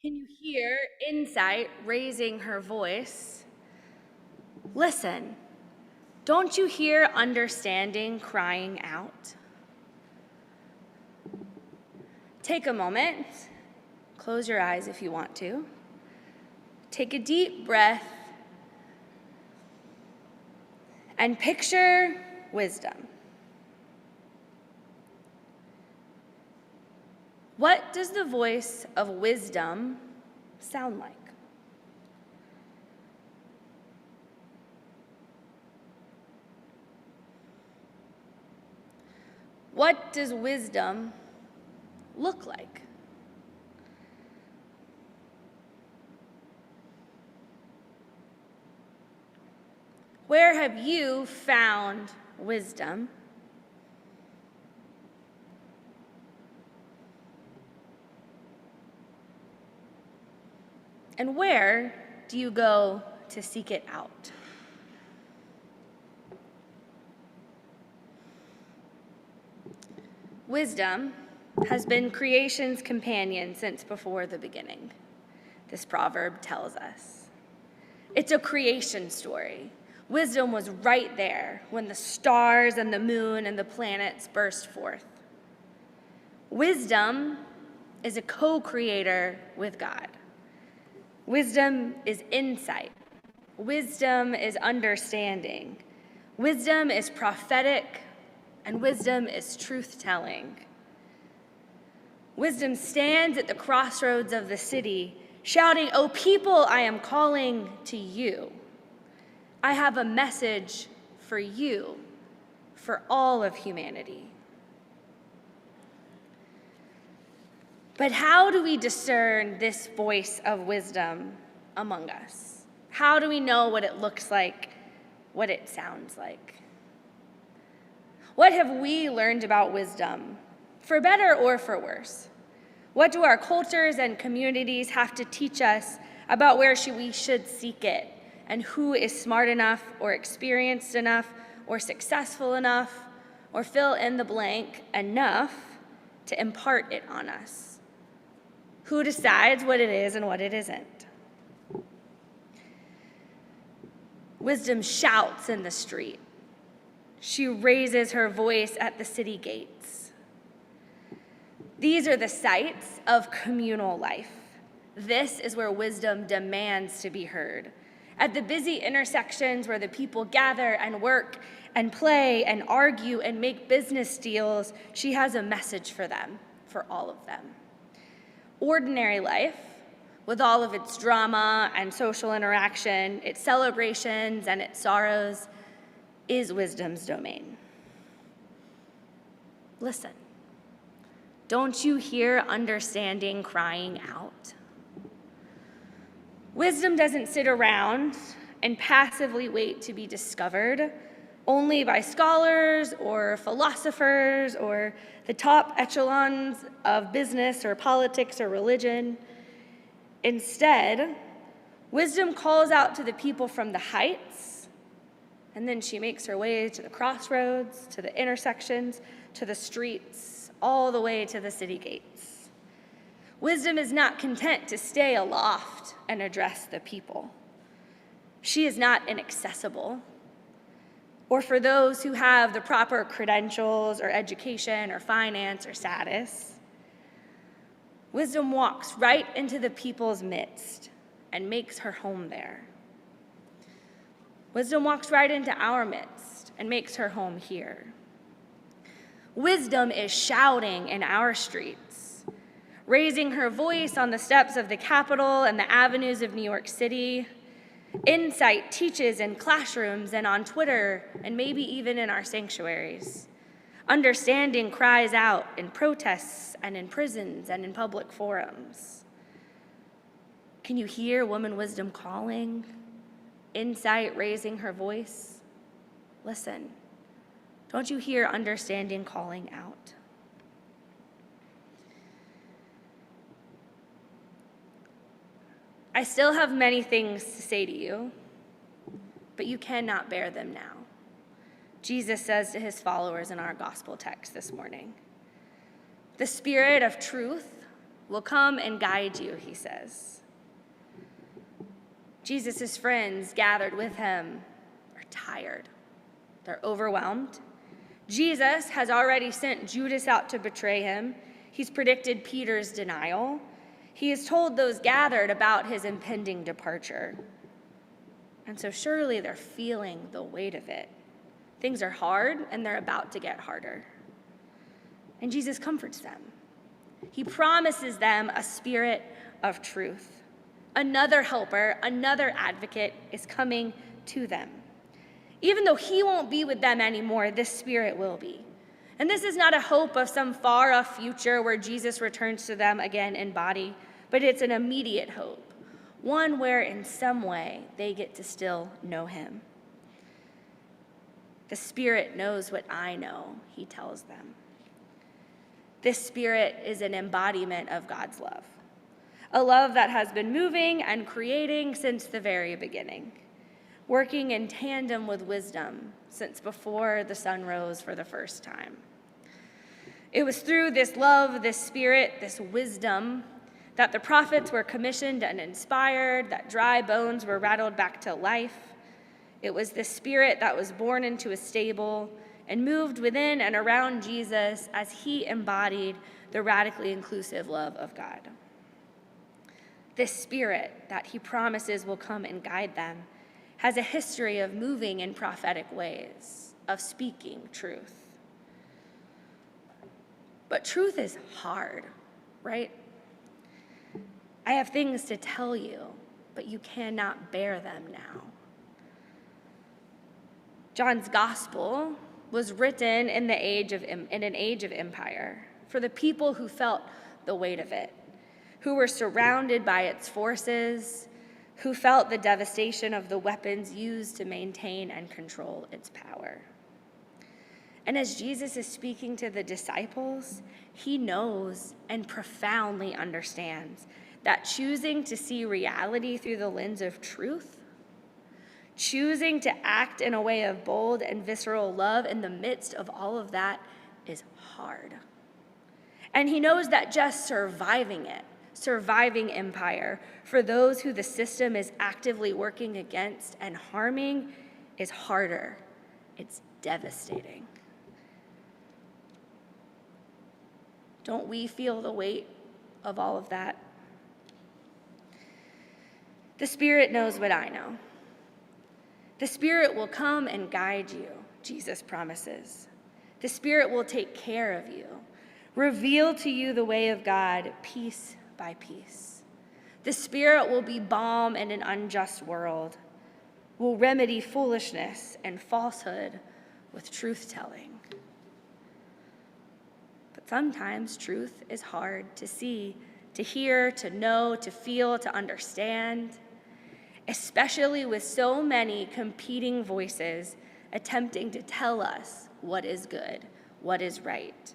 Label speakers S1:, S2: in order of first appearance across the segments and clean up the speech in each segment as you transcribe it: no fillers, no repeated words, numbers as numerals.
S1: Can you hear insight raising her voice? Listen, don't you hear understanding crying out? Take a moment, close your eyes if you want to. Take a deep breath and picture wisdom. What does the voice of wisdom sound like? What does wisdom look like? Where have you found wisdom? And where do you go to seek it out? Wisdom has been creation's companion since before the beginning, this proverb tells us. It's a creation story. Wisdom was right there when the stars and the moon and the planets burst forth. Wisdom is a co-creator with God. Wisdom is insight. Wisdom is understanding. Wisdom is prophetic, and wisdom is truth-telling. Wisdom stands at the crossroads of the city, shouting, "O people, I am calling to you. I have a message for you, for all of humanity." But how do we discern this voice of wisdom among us? How do we know what it looks like, what it sounds like? What have we learned about wisdom, for better or for worse? What do our cultures and communities have to teach us about where we should seek it, and who is smart enough or experienced enough or successful enough or fill in the blank enough to impart it on us? Who decides what it is and what it isn't? Wisdom shouts in the street. She raises her voice at the city gates. These are the sites of communal life. This is where wisdom demands to be heard. At the busy intersections where the people gather and work and play and argue and make business deals, she has a message for them, for all of them. Ordinary life, with all of its drama and social interaction, its celebrations and its sorrows, is wisdom's domain. Listen, don't you hear understanding crying out? Wisdom doesn't sit around and passively wait to be discovered only by scholars or philosophers or the top echelons of business or politics or religion. Instead, wisdom calls out to the people from the heights, and then she makes her way to the crossroads, to the intersections, to the streets, all the way to the city gates. Wisdom is not content to stay aloft and address the people. She is not inaccessible, or for those who have the proper credentials or education or finance or status. Wisdom walks right into the people's midst and makes her home there. Wisdom walks right into our midst and makes her home here. Wisdom is shouting in our streets, raising her voice on the steps of the Capitol and the avenues of New York City. Insight teaches in classrooms and on Twitter and maybe even in our sanctuaries. Understanding cries out in protests and in prisons and in public forums. Can you hear woman wisdom calling? Insight raising her voice? Listen, don't you hear understanding calling out? I still have many things to say to you, but you cannot bear them now. Jesus says to his followers in our gospel text this morning. The Spirit of truth will come and guide you, he says. Jesus' friends gathered with him are tired. They're overwhelmed. Jesus has already sent Judas out to betray him. He's predicted Peter's denial. He has told those gathered about his impending departure. And so surely they're feeling the weight of it. Things are hard, and they're about to get harder. And Jesus comforts them. He promises them a spirit of truth. Another helper, another advocate is coming to them. Even though he won't be with them anymore, this spirit will be. And this is not a hope of some far-off future where Jesus returns to them again in body, but it's an immediate hope, one where in some way they get to still know him. The Spirit knows what I know, he tells them. This Spirit is an embodiment of God's love, a love that has been moving and creating since the very beginning, working in tandem with wisdom since before the sun rose for the first time. It was through this love, this Spirit, this wisdom, that the prophets were commissioned and inspired, that dry bones were rattled back to life. It was the Spirit that was born into a stable and moved within and around Jesus as he embodied the radically inclusive love of God. This Spirit that he promises will come and guide them has a history of moving in prophetic ways, of speaking truth. But truth is hard, right? I have things to tell you, but you cannot bear them now. John's gospel was written in an age of empire for the people who felt the weight of it, who were surrounded by its forces, who felt the devastation of the weapons used to maintain and control its power. And as Jesus is speaking to the disciples, he knows and profoundly understands that choosing to see reality through the lens of truth, choosing to act in a way of bold and visceral love in the midst of all of that is hard. And he knows that just surviving empire for those who the system is actively working against and harming is harder. It's devastating. Don't we feel the weight of all of that? The Spirit knows what I know. The Spirit will come and guide you, Jesus promises. The Spirit will take care of you, reveal to you the way of God piece by piece. The Spirit will be balm in an unjust world, will remedy foolishness and falsehood with truth-telling. But sometimes truth is hard to see, to hear, to know, to feel, to understand, especially with so many competing voices attempting to tell us what is good, what is right.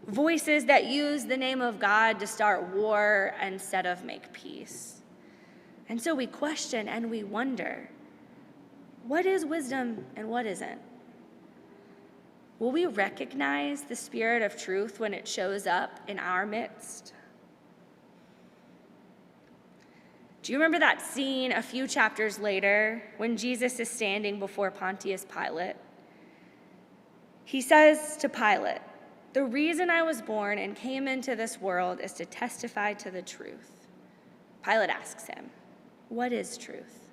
S1: Voices that use the name of God to start war instead of make peace. And so we question and we wonder, what is wisdom and what isn't? Will we recognize the Spirit of truth when it shows up in our midst? Do you remember that scene a few chapters later when Jesus is standing before Pontius Pilate? He says to Pilate, "The reason I was born and came into this world is to testify to the truth." Pilate asks him, "What is truth?"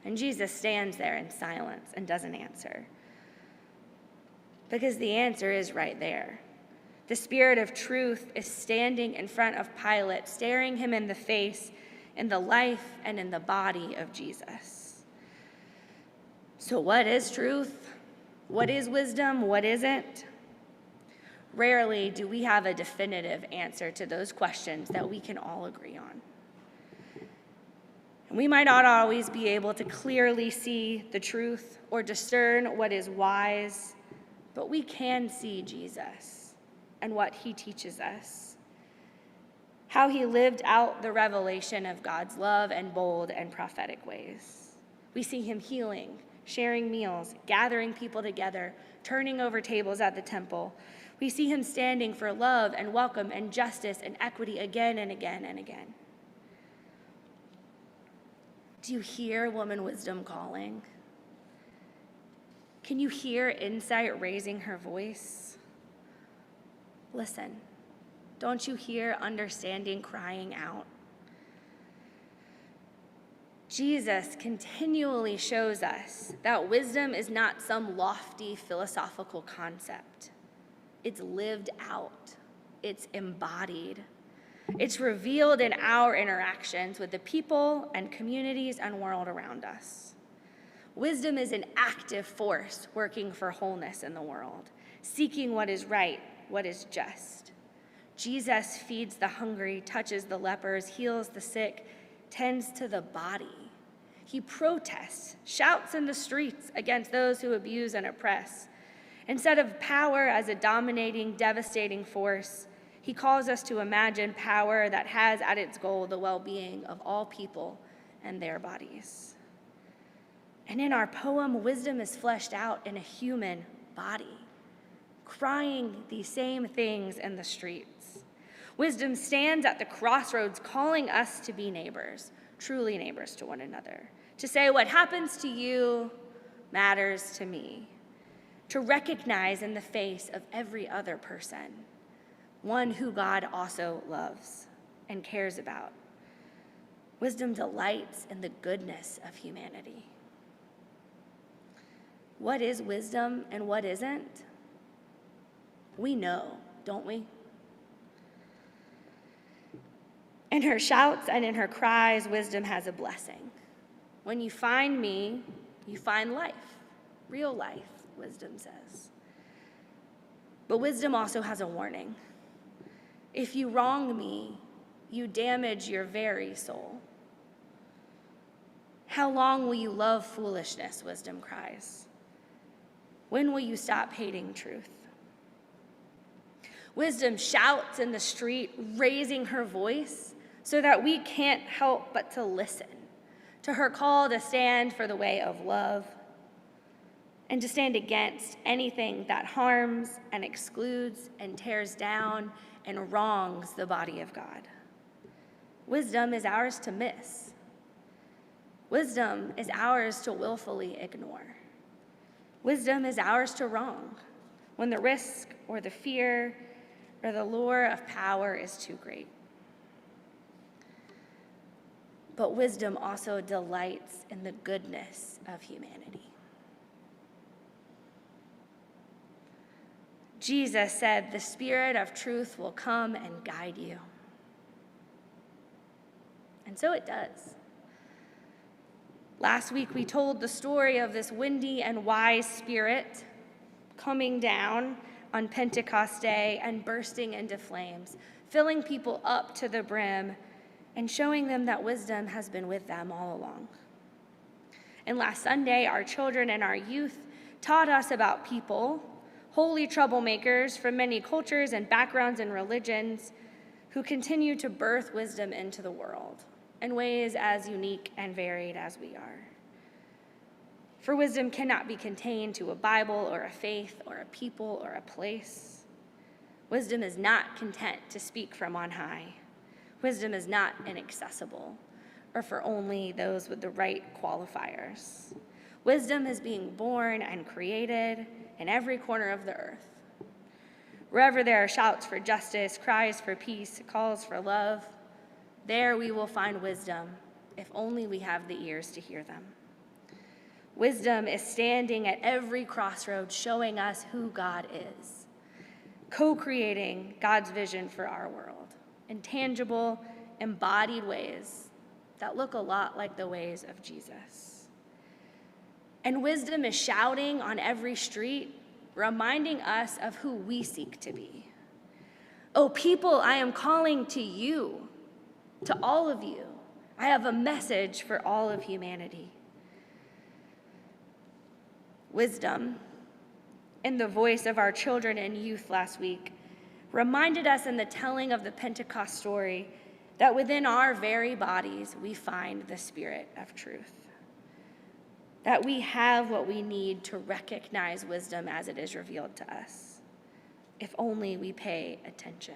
S1: And Jesus stands there in silence and doesn't answer. Because the answer is right there. The Spirit of truth is standing in front of Pilate, staring him in the face, in the life and in the body of Jesus. So what is truth? What is wisdom? What isn't? Rarely do we have a definitive answer to those questions that we can all agree on. And we might not always be able to clearly see the truth or discern what is wise, but we can see Jesus and what he teaches us. How he lived out the revelation of God's love in bold and prophetic ways. We see him healing, sharing meals, gathering people together, turning over tables at the temple. We see him standing for love and welcome and justice and equity again and again and again. Do you hear woman wisdom calling? Can you hear insight raising her voice? Listen. Don't you hear understanding crying out? Jesus continually shows us that wisdom is not some lofty philosophical concept. It's lived out. It's embodied. It's revealed in our interactions with the people and communities and world around us. Wisdom is an active force working for wholeness in the world, seeking what is right, what is just. Jesus feeds the hungry, touches the lepers, heals the sick, tends to the body. He protests, shouts in the streets against those who abuse and oppress. Instead of power as a dominating, devastating force, he calls us to imagine power that has at its goal the well-being of all people and their bodies. And in our poem, wisdom is fleshed out in a human body, crying these same things in the streets. Wisdom stands at the crossroads, calling us to be neighbors, truly neighbors to one another, to say what happens to you matters to me, to recognize in the face of every other person one who God also loves and cares about. Wisdom delights in the goodness of humanity. What is wisdom and what isn't? We know, don't we? In her shouts and in her cries, wisdom has a blessing. When you find me, you find life, real life, wisdom says. But wisdom also has a warning. If you wrong me, you damage your very soul. How long will you love foolishness, wisdom cries? When will you stop hating truth? Wisdom shouts in the street, raising her voice so that we can't help but to listen to her call to stand for the way of love and to stand against anything that harms and excludes and tears down and wrongs the body of God. Wisdom is ours to miss. Wisdom is ours to willfully ignore. Wisdom is ours to wrong when the risk or the fear or the lure of power is too great. But wisdom also delights in the goodness of humanity. Jesus said, "The Spirit of truth will come and guide you." And so it does. Last week, we told the story of this windy and wise Spirit coming down on Pentecost Day and bursting into flames, filling people up to the brim and showing them that wisdom has been with them all along. And last Sunday, our children and our youth taught us about people, holy troublemakers from many cultures and backgrounds and religions, who continue to birth wisdom into the world in ways as unique and varied as we are. For wisdom cannot be contained to a Bible or a faith or a people or a place. Wisdom is not content to speak from on high. Wisdom is not inaccessible or for only those with the right qualifiers. Wisdom is being born and created in every corner of the earth. Wherever there are shouts for justice, cries for peace, calls for love, there we will find wisdom, if only we have the ears to hear them. Wisdom is standing at every crossroad, showing us who God is, co-creating God's vision for our world in tangible, embodied ways that look a lot like the ways of Jesus. And wisdom is shouting on every street, reminding us of who we seek to be. Oh, people, I am calling to you, to all of you. I have a message for all of humanity. Wisdom, in the voice of our children and youth last week, reminded us in the telling of the Pentecost story that within our very bodies we find the Spirit of truth, that we have what we need to recognize wisdom as it is revealed to us. if only we pay attention.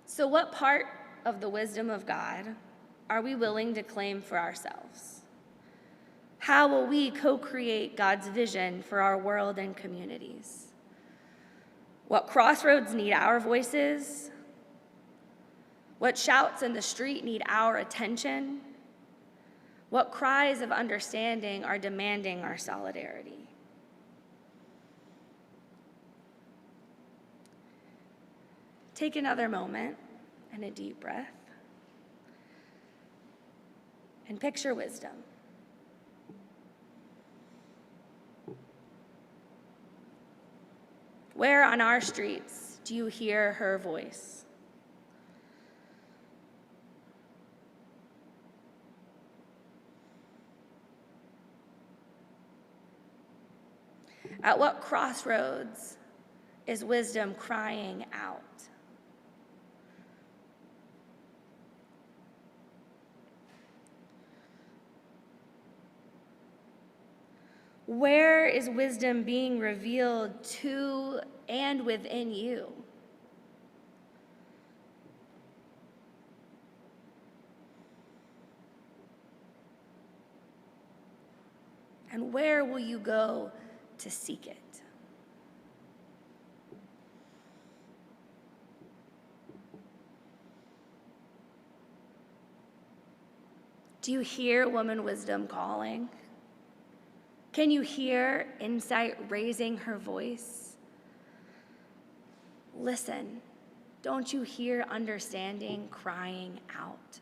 S1: So, what part of the wisdom of God are we willing to claim for ourselves? How will we co-create God's vision for our world and communities? What crossroads need our voices? What shouts in the street need our attention? What cries of understanding are demanding our solidarity? Take another moment and a deep breath and picture wisdom. Where on our streets do you hear her voice? At what crossroads is wisdom crying out? Where is wisdom being revealed to and within you? And where will you go to seek it? Do you hear woman wisdom calling? Can you hear insight raising her voice? Listen, don't you hear understanding crying out?